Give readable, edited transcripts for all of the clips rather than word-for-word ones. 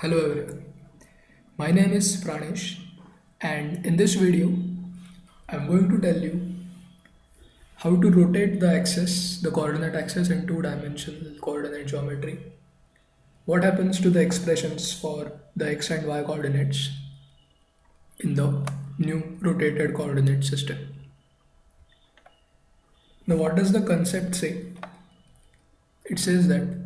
Hello everyone, my name is Pranesh, and in this video I'm going to tell you how to rotate the coordinate axis in two-dimensional coordinate geometry. What happens to the expressions for the x and y coordinates in the new rotated coordinate system. Now what does the concept say? It says that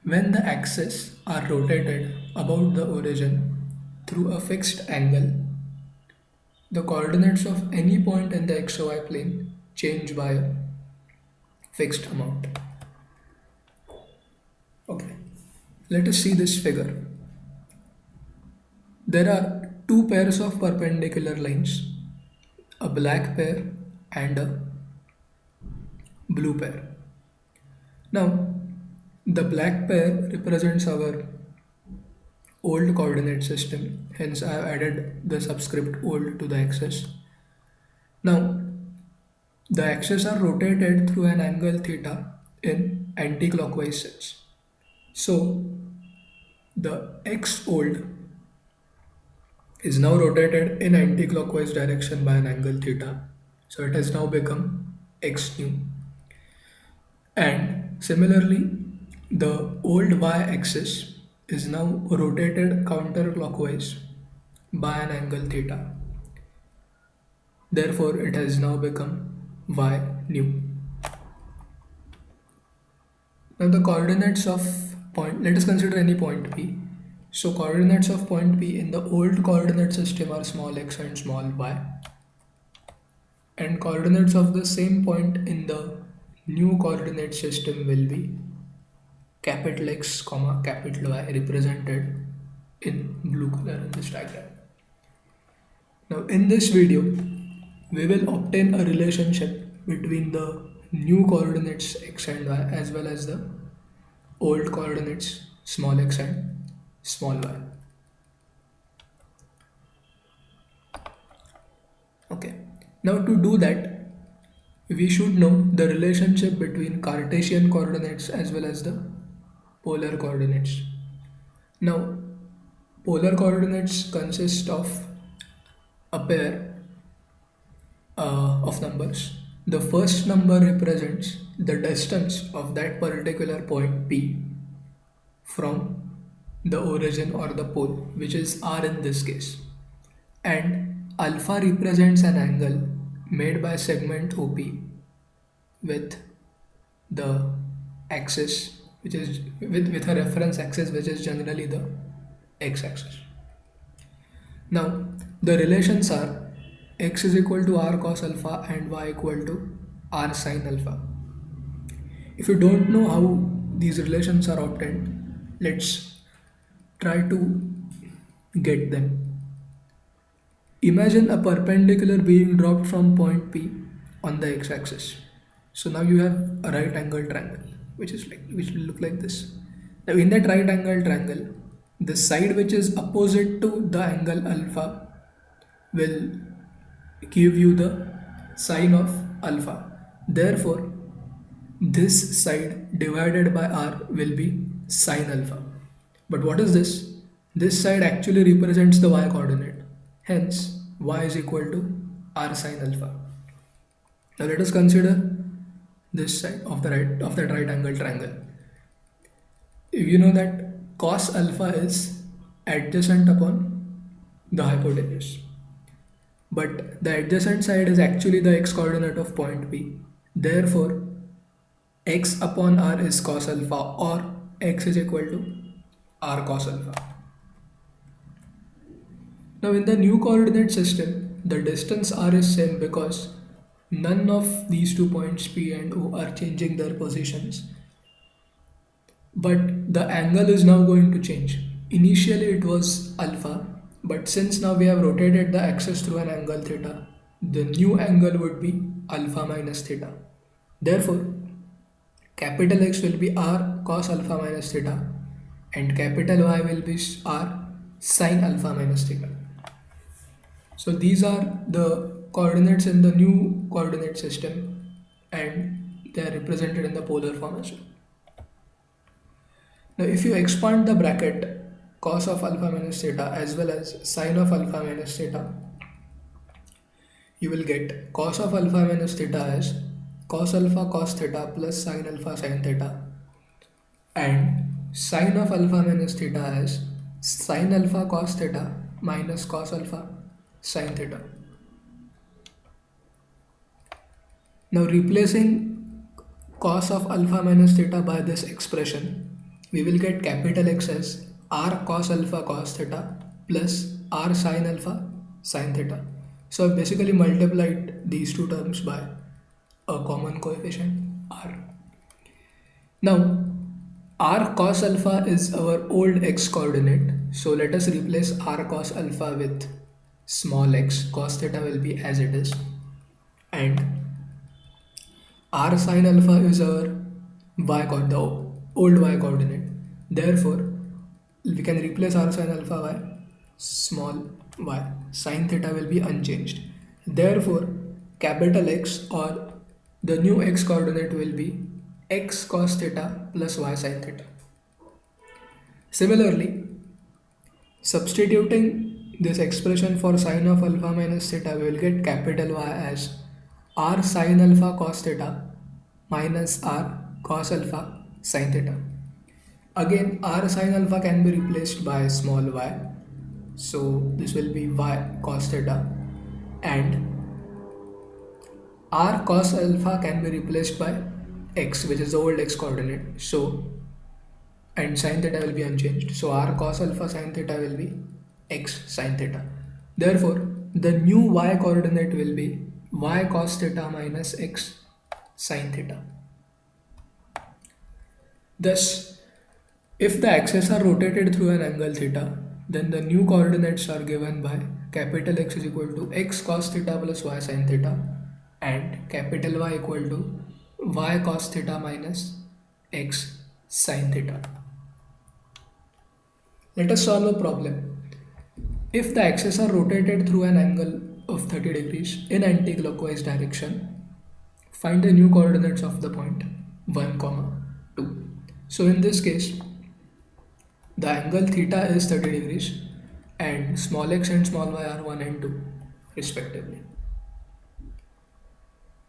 when the axes are rotated about the origin through a fixed angle, the coordinates of any point in the xy plane change by a fixed amount. Okay, let us see this figure. There are two pairs of perpendicular lines, a black pair and a blue pair. Now, the black pair represents our old coordinate system, hence I have added the subscript old to the axis. Now, the axes are rotated through an angle theta in anti-clockwise sense. So, the x old is now rotated in anti-clockwise direction by an angle theta. So it has now become x new. And similarly, the old y-axis is now rotated counterclockwise by an angle theta. Therefore, it has now become y new. Now the coordinates of point, let us consider any point P. So coordinates of point P in the old coordinate system are small x and small y. And coordinates of the same point in the new coordinate system will be capital X, comma capital Y represented in blue color in this diagram. Now in this video, we will obtain a relationship between the new coordinates x and y as well as the old coordinates small x and small y. Okay. Now to do that, we should know the relationship between Cartesian coordinates as well as the polar coordinates. Now, polar coordinates consist of a pair of numbers. The first number represents the distance of that particular point P from the origin or the pole, which is r in this case. And alpha represents an angle made by segment OP with the axis, which is with a reference axis, which is generally the x-axis. Now the relations are x is equal to r cos alpha and y equal to r sin alpha. If you don't know how these relations are obtained, let's try to get them. Imagine a perpendicular being dropped from point P on the x-axis. So now you have a right angle triangle, which will look like this. Now in that right angle triangle, the side which is opposite to the angle alpha will give you the sine of alpha. Therefore, this side divided by r will be sine alpha. But what is this? This side actually represents the y coordinate. Hence, y is equal to r sine alpha. Now let us consider this side of that right angle triangle. If you know that cos alpha is adjacent upon the hypotenuse, but the adjacent side is actually the x coordinate of point P. Therefore, x upon r is cos alpha, or x is equal to r cos alpha. Now in the new coordinate system, the distance r is same because none of these two points P and O are changing their positions. But the angle is now going to change. Initially it was alpha, but since now we have rotated the axis through an angle theta, the new angle would be alpha minus theta. Therefore, capital X will be r cos alpha minus theta and capital Y will be r sin alpha minus theta. So these are the coordinates in the new coordinate system, and they are represented in the polar form as well. Now if you expand the bracket, cos of alpha minus theta as well as sin of alpha minus theta, you will get cos of alpha minus theta as cos alpha cos theta plus sin alpha sin theta, and sin of alpha minus theta as sin alpha cos theta minus cos alpha sin theta. Now replacing cos of alpha minus theta by this expression, we will get capital X as r cos alpha cos theta plus r sin alpha sin theta. So I've basically multiplied these two terms by a common coefficient r. Now r cos alpha is our old x coordinate, so let us replace r cos alpha with small x. Cos theta will be as it is, and r sin alpha is our the old y coordinate. Therefore, we can replace r sin alpha by small y. Sin theta will be unchanged. Therefore, capital X or the new x coordinate will be x cos theta plus y sin theta. Similarly, substituting this expression for sin of alpha minus theta, we will get capital Y as r sin alpha cos theta minus r cos alpha sin theta. Again, r sin alpha can be replaced by small y, so this will be y cos theta, and r cos alpha can be replaced by x, which is the old x coordinate. So, and sin theta will be unchanged. So r cos alpha sin theta will be x sin theta. Therefore, the new y coordinate will be y cos theta minus x sin theta. Thus, if the axes are rotated through an angle theta, then the new coordinates are given by capital X is equal to x cos theta plus y sin theta, and capital Y equal to y cos theta minus x sin theta. Let us solve a problem. If the axes are rotated through an angle of 30 degrees in anti-clockwise direction, find the new coordinates of the point 1, 2. So in this case, the angle theta is 30 degrees and small x and small y are 1 and 2 respectively.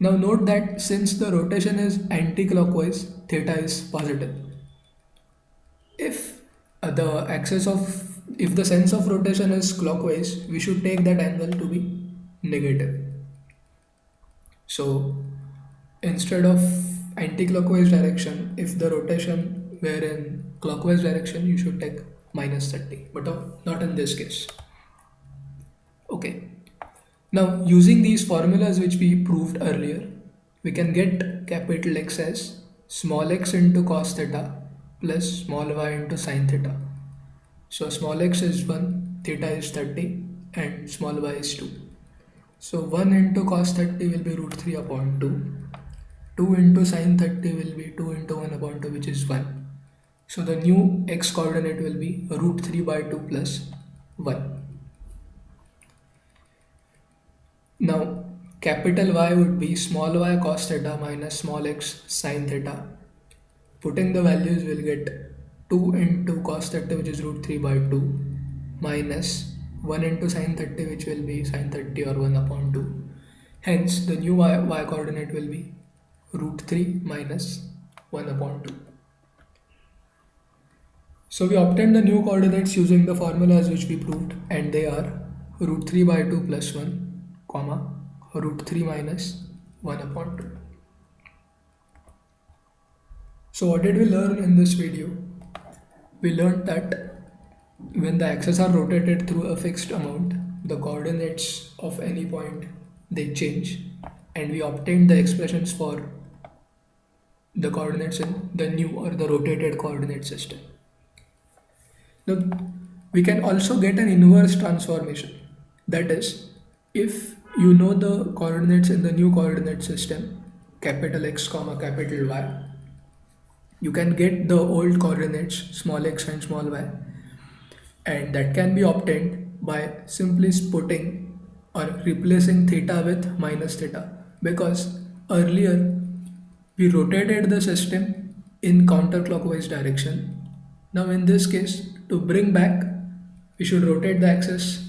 Now note that since the rotation is anti-clockwise, theta is positive. If if the sense of rotation is clockwise, we should take that angle to be negative. So instead of anti-clockwise direction, if the rotation were in clockwise direction, you should take minus 30, but not in this case. Okay. Now using these formulas which we proved earlier, we can get capital X as small x into cos theta plus small y into sin theta. So small x is 1, theta is 30, and small y is 2. So 1 into cos 30 will be root 3 upon 2. 2 into sin 30 will be 2 into 1 upon 2, which is 1. So the new x coordinate will be root 3 by 2 plus 1. Now capital Y would be small y cos theta minus small x sin theta. Putting the values, we'll get 2 into cos 30, which is root 3 by 2, minus 1 into sin 30, which will be sin 30 or 1 upon 2. Hence, the new y coordinate will be root 3 minus 1 upon 2. So we obtained the new coordinates using the formulas which we proved, and they are root 3 by 2 plus 1, comma, root 3 minus 1 upon 2. So what did we learn in this video? We learned that when the axes are rotated through a fixed amount, the coordinates of any point they change, and we obtained the expressions for the coordinates in the new or the rotated coordinate system. Now we can also get an inverse transformation. That is, if you know the coordinates in the new coordinate system, capital X comma capital Y, you can get the old coordinates small x and small y, and that can be obtained by simply putting or replacing theta with minus theta, because earlier we rotated the system in counterclockwise direction Now in this case, to bring back, we should rotate the axis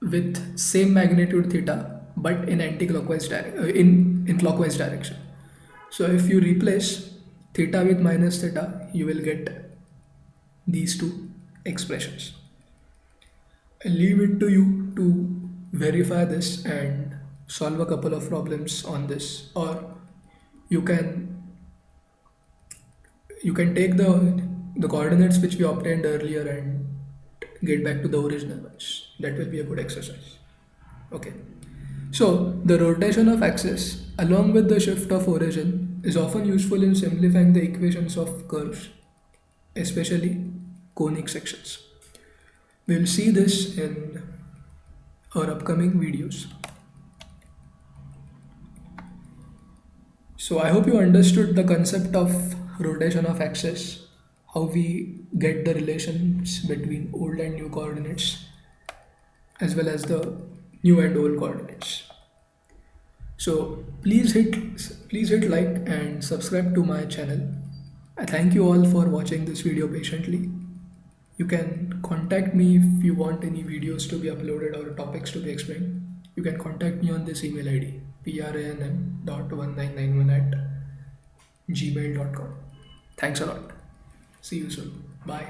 with same magnitude theta, but in in clockwise direction. So if you replace theta with minus theta, you will get these two expressions. I'll leave it to you to verify this and solve a couple of problems on this, or you can you can take the coordinates which we obtained earlier and get back to the original ones. That will be a good exercise. Okay. So the rotation of axis along with the shift of origin is often useful in simplifying the equations of curves, especially conic sections. We'll see this in our upcoming videos. So I hope you understood the concept of rotation of axis, how we get the relations between old and new coordinates, as well as the new and old coordinates. So please hit like and subscribe to my channel. I thank you all for watching this video patiently. You can contact me if you want any videos to be uploaded or topics to be explained. You can contact me on this email ID pranm.1991 @gmail.com. Thanks a lot. See you soon. Bye.